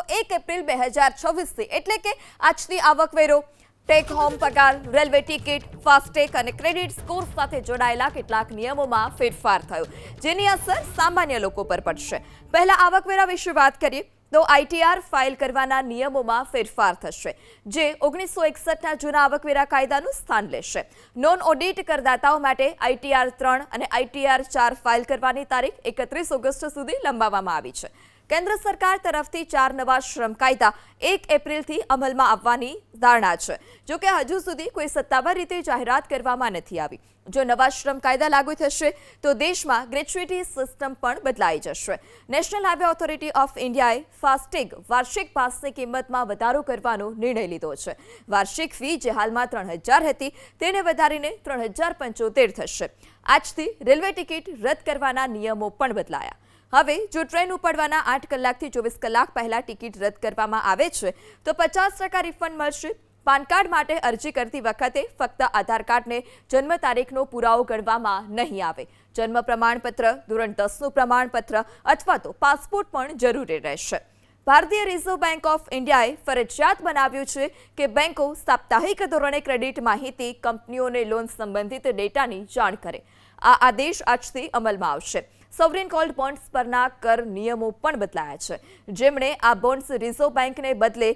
તો 1 એપ્રિલ 2026 એટલે કે આજથી આવકવેરો, ટેક હોમ પગાર, રેલવે ટિકિટ, ફાસ્ટેગ અને ક્રેડિટ સ્કોર સાથે જોડાયેલા કેટલાક નિયમોમાં ફેરફાર થયો, જેની અસર સામાન્ય લોકો પર પડશે. પહેલા આવકવેરા વિશે વાત કરીએ તો આઈટીઆર ફાઇલ કરવાના નિયમોમાં ફેરફાર થશે, જે 1961ના જૂના આવકવેરા કાયદાનું સ્થાન લેશે. નોન ઓડિટ કરદાતાઓ માટે આઈટીઆર 3 અને આઈટીઆર 4 ફાઇલ કરવાની તારીખ 31 ઓગસ્ટ સુધી લંબાવવામાં આવી છે. કેન્દ્ર સરકાર તરફથી 4 નવા શ્રમ કાયદા 1 એપ્રિલથી અમલમાં આવવાની ધારણા છે. જો કે હજુ સુધી કોઈ સત્તાવાર રીતે જાહેરાત કરવામાં નથી આવી. જો નવા શ્રમ કાયદા લાગુ થશે તો દેશમાં ગ્રેચ્યુટી સિસ્ટમ પણ બદલાઈ જશે. નેશનલ હાઈવે ઓથોરિટી ઓફ ઇન્ડિયાએ ફાસ્ટેગ વાર્ષિક પાસની કિંમતમાં વધારો કરવાનો નિર્ણય લીધો છે. વાર્ષિક ફી જે હાલમાં 3000 હતી તેને વધારીને 3075 થશે. આજથી રેલવે ટિકિટ રદ કરવાના નિયમો પણ બદલાયા. હવે જો ટ્રેન ઉપડવાના 8 કલાકથી 24 કલાક પહેલા ટિકિટ રદ કરવામાં આવે છે તો 50% રિફંડ મળશે. પાન કાર્ડ માટે અરજી કરતી વખતે ફક્ત આધાર કાર્ડને જન્મ તારીખનો પુરાવો ગણવામાં નહીં આવે. જન્મ પ્રમાણપત્ર, ધોરણ 10નું પ્રમાણપત્ર અથવા તો પાસપોર્ટ પણ જરૂરી રહેશે. ભારતીય રિઝર્વ બેંક ઓફ ઇન્ડિયાએ ફરજિયાત બનાવ્યું છે કે બેંકો સાપ્તાહિક ધોરણે ક્રેડિટ માહિતી કંપનીઓને લોન સંબંધિત ડેટાની જાણ કરે. આ આદેશ આજથી અમલમાં આવશે. સોવરિન ગોલ્ડ બોન્ડ્સ પરના કર નિયમો પણ બદલાયા છે. જેમણે આ બોન્ડ્સ રિઝર્વ બેંકને બદલે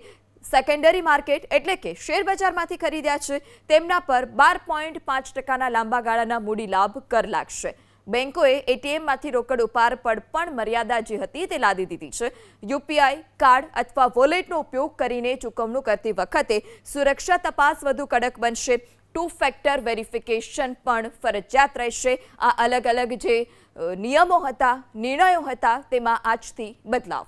સેકન્ડરી માર્કેટ એટલે કે શેર બજારમાંથી ખરીદ્યા છે તેમના પર 12.5%ના લાંબા ગાળાના મૂડી લાભ કર લાગશે. બેંકોએ એટીએમમાંથી રોકડ ઉપાડ પર પણ મર્યાદા જે હતી તે લાદી દીધી છે. યુપીઆઈ કાર્ડ અથવા વોલેટનો ઉપયોગ કરીને ચૂકવણું કરતી વખતે સુરક્ષા તપાસ વધુ કડક બનશે. 2 ફેક્ટર વેરિફિકેશન પણ ફરજિયાત રહેશે. આ અલગ અલગ જે નિયમો હતા, નિર્ણયો હતા તેમાં આજથી બદલાવ.